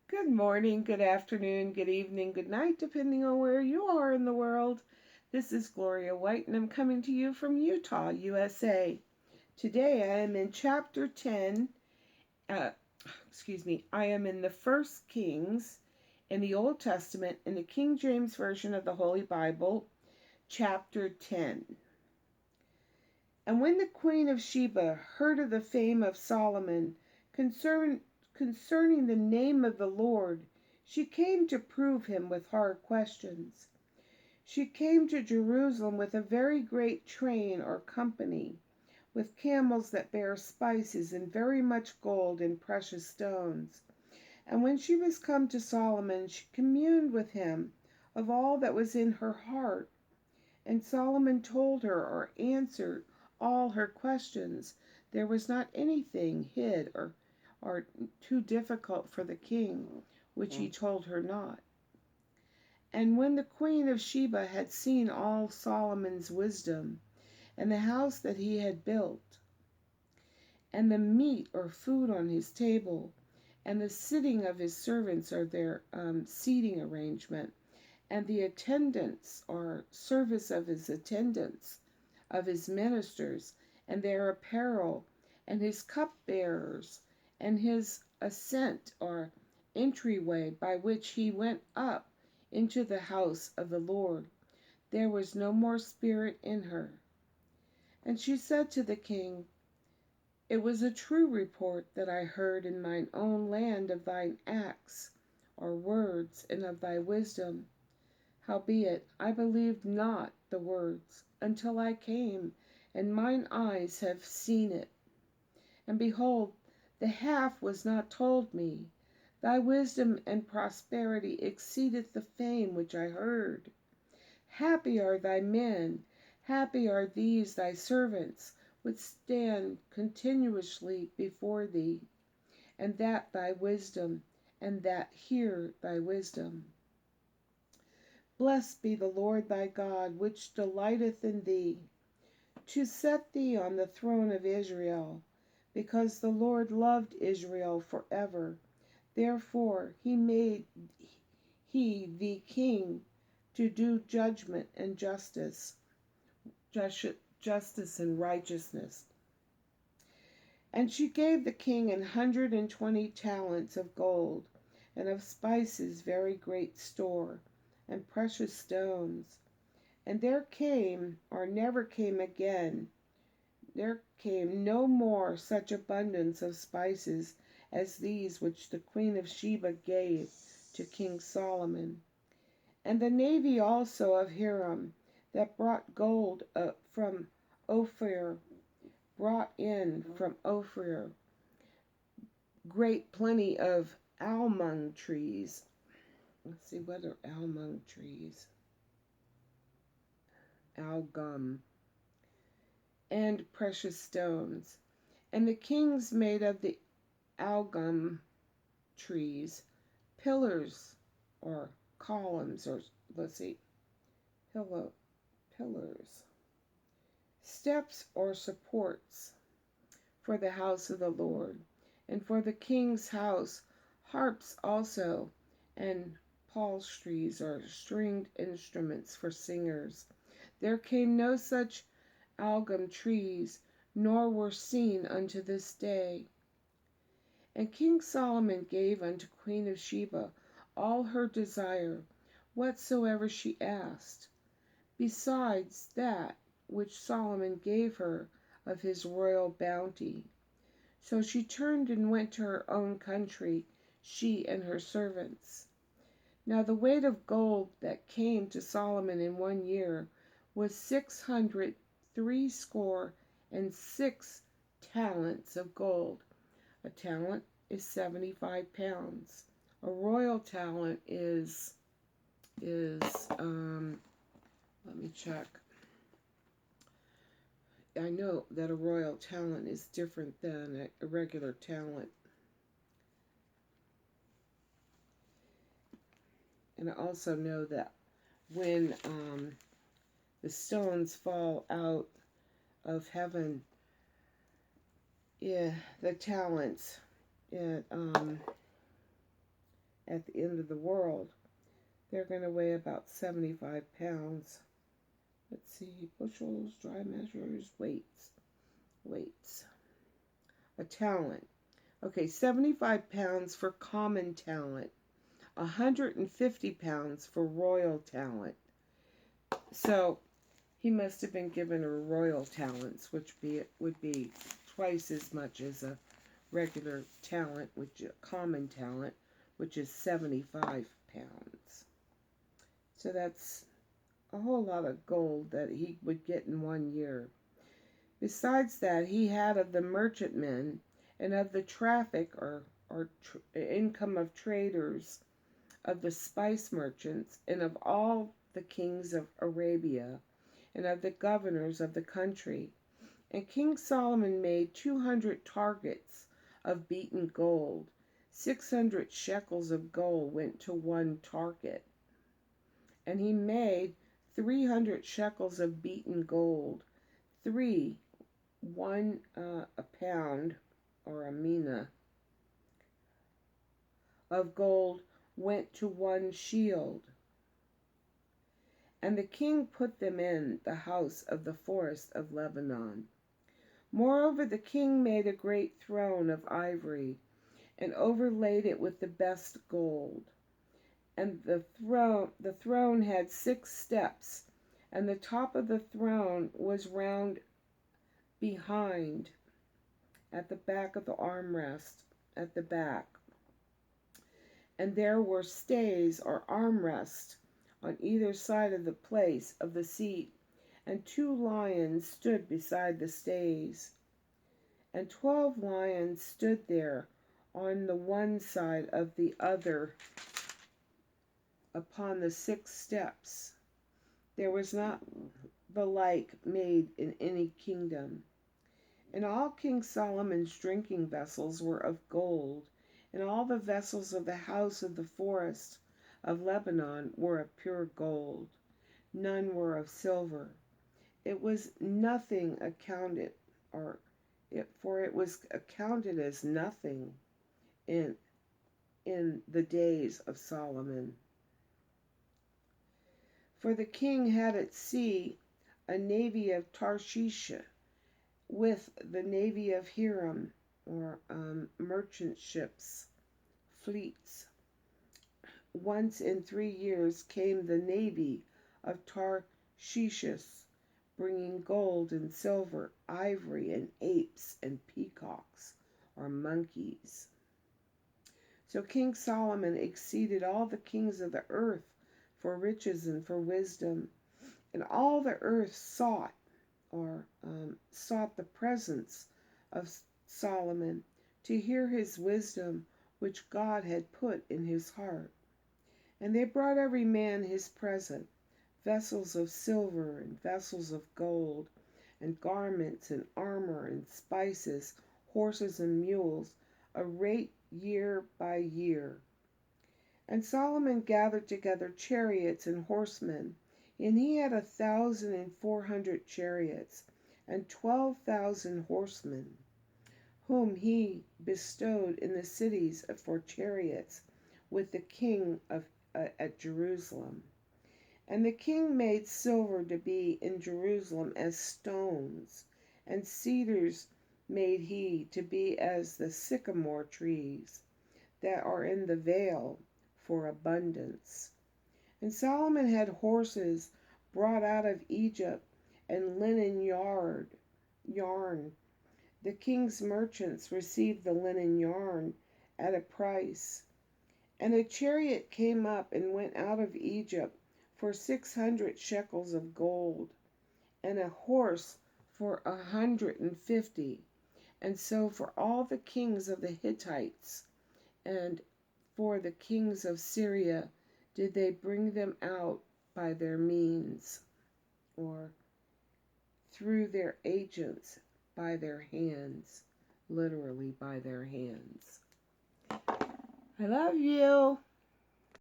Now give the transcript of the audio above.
Good morning, good afternoon, good evening, good night, depending on where you are in the world. This is Gloria White, and I'm coming to you from Utah, USA. Today I am in chapter 10. Uh, I am in the First Kings in the Old Testament in the King James Version of the Holy Bible, chapter 10. And when the Queen of Sheba heard of the fame of Solomon concerning the name of the Lord, she came to prove him with hard questions. She came to Jerusalem with a very great train or company, with camels that bear spices and very much gold and precious stones. And when she was come to Solomon, she communed with him of all that was in her heart. And Solomon told her or answered all her questions. There was not anything hid or too difficult for the king, which he told her not. And when the queen of Sheba had seen all Solomon's wisdom, and the house that he had built, and the meat or food on his table, and the sitting of his servants or their seating arrangement, and the attendance or service of his attendants, of his ministers, and their apparel, and his cupbearers, and his ascent or entryway by which he went up into the house of the Lord, there was no more spirit in her. And she said to the king, It was a true report that I heard in mine own land of thine acts, or words, and of thy wisdom. Howbeit I believed not the words, until I came, and mine eyes have seen it. And behold, the half was not told me. Thy wisdom and prosperity exceedeth the fame which I heard. Happy are thy men, happy are these thy servants, which stand continuously before thee, and that thy wisdom, and that hear thy wisdom. Blessed be the Lord thy God, which delighteth in thee, to set thee on the throne of Israel, because the Lord loved Israel forever. Therefore he made thee king to do judgment and justice and righteousness. And she gave the king 120 talents of gold, and of spices very great store, and precious stones. And there came, or never came again, there came no more such abundance of spices as these which the Queen of Sheba gave to King Solomon. And the navy also of Hiram, that brought gold from Ophir, brought in from Ophir great plenty of almond trees. Let's see, what are almond trees? Algum. And precious stones. And the kings made of the algum trees pillars or columns, or let's see, pillars, steps or supports for the house of the Lord, and for the king's house harps also, and psalteries or stringed instruments for singers. There came no such algum trees, nor were seen unto this day. And King Solomon gave unto Queen of Sheba all her desire, whatsoever she asked, besides that which Solomon gave her of his royal bounty. So she turned and went to her own country, she and her servants. Now the weight of gold that came to Solomon in 1 year was 666 talents of gold. A talent is 75 pounds. A royal talent is let me check. I know that a royal talent is different than a regular talent. And I also know that when the stones fall out of heaven, yeah, the talents, at the end of the world. They're going to weigh about 75 pounds. Let's see, bushels, dry measures, weights. A talent. Okay, 75 pounds for common talent, 150 pounds for royal talent. So he must have been given a royal talents, which would be twice as much as a regular talent, which a common talent, which is 75 pounds. So that's a whole lot of gold that he would get in 1 year. Besides that, he had of the merchantmen and of the traffic or income of traders, of the spice merchants, and of all the kings of Arabia, and of the governors of the country. And King Solomon made 200 targets of beaten gold. 600 shekels of gold went to one target. And he made 300 shekels of beaten gold. 1 a pound, or a mina, of gold went to one shield. And the king put them in the house of the forest of Lebanon. Moreover, the king made a great throne of ivory, and overlaid it with the best gold. And the throne had 6 steps, and the top of the throne was round behind, at the back of the armrest, at the back. And there were stays or armrests on either side of the place of the seat, and 2 lions stood beside the stays. And 12 lions stood there on the one side of the other upon the 6 steps. There was not the like made in any kingdom. And all King Solomon's drinking vessels were of gold, and all the vessels of the house of the forest of Lebanon were of pure gold. None were of silver. It was nothing accounted, for it was accounted as nothing in the days of Solomon. For the king had at sea a navy of Tarshish, with the navy of Hiram, or merchant ships, fleets. Once in 3 years came the navy of Tarshish, bringing gold and silver, ivory, and apes, and peacocks, or monkeys. So King Solomon exceeded all the kings of the earth for riches and for wisdom. And all the earth sought the presence of Solomon, to hear his wisdom which God had put in his heart. And they brought every man his present, vessels of silver and vessels of gold, and garments and armor and spices, horses and mules, a rate year by year. And Solomon gathered together chariots and horsemen, and he had 1,400 chariots, and 12,000 horsemen, whom he bestowed in the cities for chariots, with the king at Jerusalem. And the king made silver to be in Jerusalem as stones, and cedars made he to be as the sycamore trees that are in the vale, for abundance. And Solomon had horses brought out of Egypt, and linen yarn. The king's merchants received the linen yarn at a price. And a chariot came up and went out of Egypt for 600 shekels of gold, and a horse for 150. And so for all the kings of the Hittites and for the kings of Syria did they bring them out by their means, or through their agents, by their hands, literally by their hands. I love you.